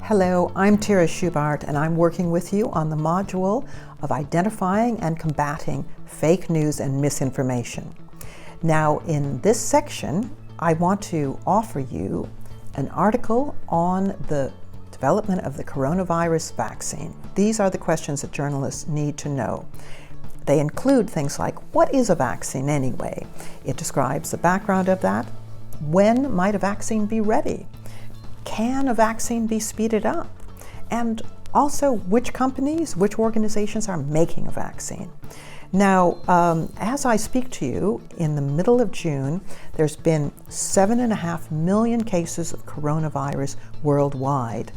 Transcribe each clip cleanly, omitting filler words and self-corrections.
Hello, I'm Tira Shubart, and I'm working with you on the module of identifying and combating fake news and misinformation. Now, in this section, I want to offer you an article on the development of the coronavirus vaccine. These are the questions that journalists need to know. They include things like, what is a vaccine anyway? It describes the background of that. When might a vaccine be ready? Can a vaccine be speeded up? And also, which companies, which organizations are making a vaccine? Now, as I speak to you, in the middle of June, there's been 7.5 million cases of coronavirus worldwide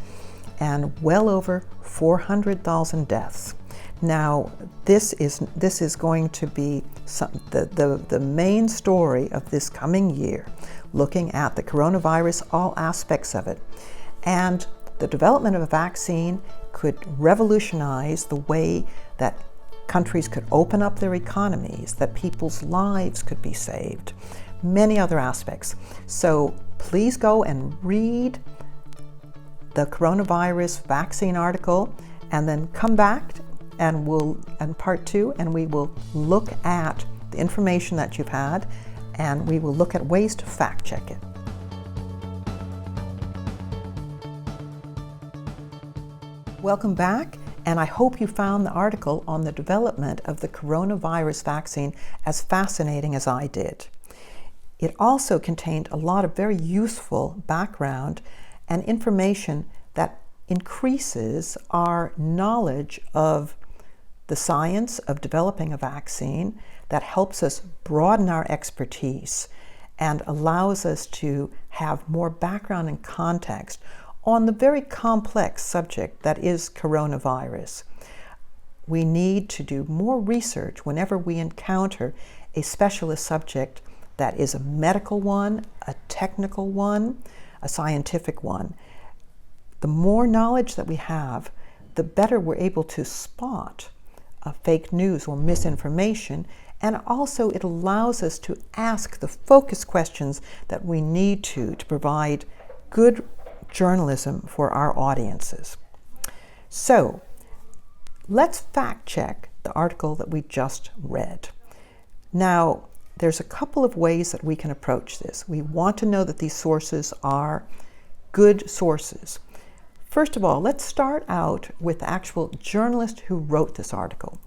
and well over 400,000 deaths. Now, this is going to be the main story of this coming year, looking at the coronavirus, all aspects of it. And the development of a vaccine could revolutionize the way that countries could open up their economies, that people's lives could be saved, many other aspects. So please go and read the coronavirus vaccine article and then come back and part two, and we will look at the information that you've had, and we will look at ways to fact check it. Welcome back, and I hope you found the article on the development of the coronavirus vaccine as fascinating as I did. It also contained a lot of very useful background and information that increases our knowledge of the science of developing a vaccine, that helps us broaden our expertise and allows us to have more background and context on the very complex subject that is coronavirus. We need to do more research whenever we encounter a specialist subject that is a medical one, a technical one, a scientific one. The more knowledge that we have, the better we're able to spot fake news or misinformation, and also it allows us to ask the focused questions that we need to provide good journalism for our audiences. So let's fact check the article that we just read. Now, there's a couple of ways that we can approach this. We want to know that these sources are good sources. First of all, let's start out with the actual journalist who wrote this article.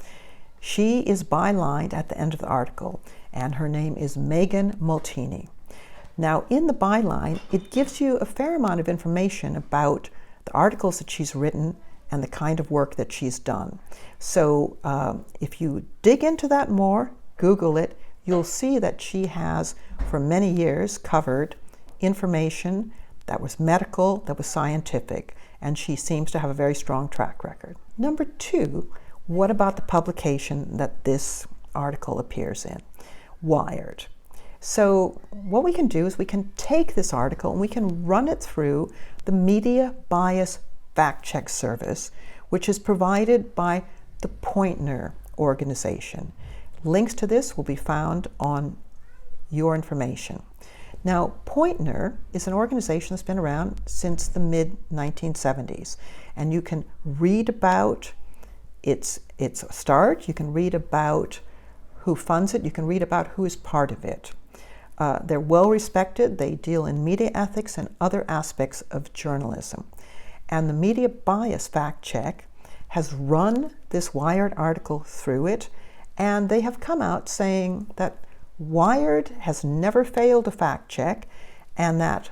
She is bylined at the end of the article, and her name is Megan Multini. Now, in the byline, it gives you a fair amount of information about the articles that she's written and the kind of work that she's done. So if you dig into that more, Google it, you'll see that she has, for many years, covered information that was medical, that was scientific, and she seems to have a very strong track record. Number two, what about the publication that this article appears in? Wired. So what we can do is we can take this article and we can run it through the Media Bias Fact Check Service, which is provided by the Poynter organization. Links to this will be found on your information. Now, Poynter is an organization that's been around since the mid-1970s, and you can read about its start, you can read about who funds it, you can read about who is part of it. They're well respected, they deal in media ethics and other aspects of journalism. And the Media Bias Fact Check has run this Wired article through it, and they have come out saying that Wired has never failed a fact check, and that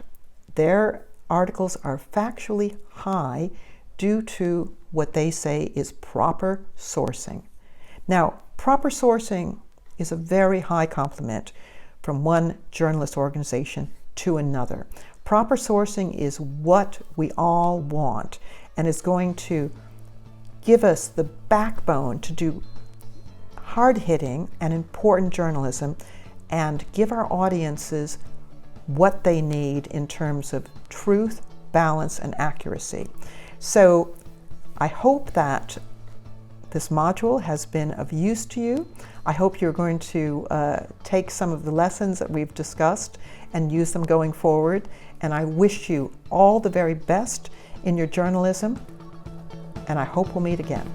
their articles are factually high due to what they say is proper sourcing. Now, proper sourcing is a very high compliment from one journalist organization to another. Proper sourcing is what we all want, and is going to give us the backbone to do hard-hitting and important journalism and give our audiences what they need in terms of truth, balance, and accuracy. So I hope that this module has been of use to you. I hope you're going to take some of the lessons that we've discussed and use them going forward. And I wish you all the very best in your journalism, and I hope we'll meet again.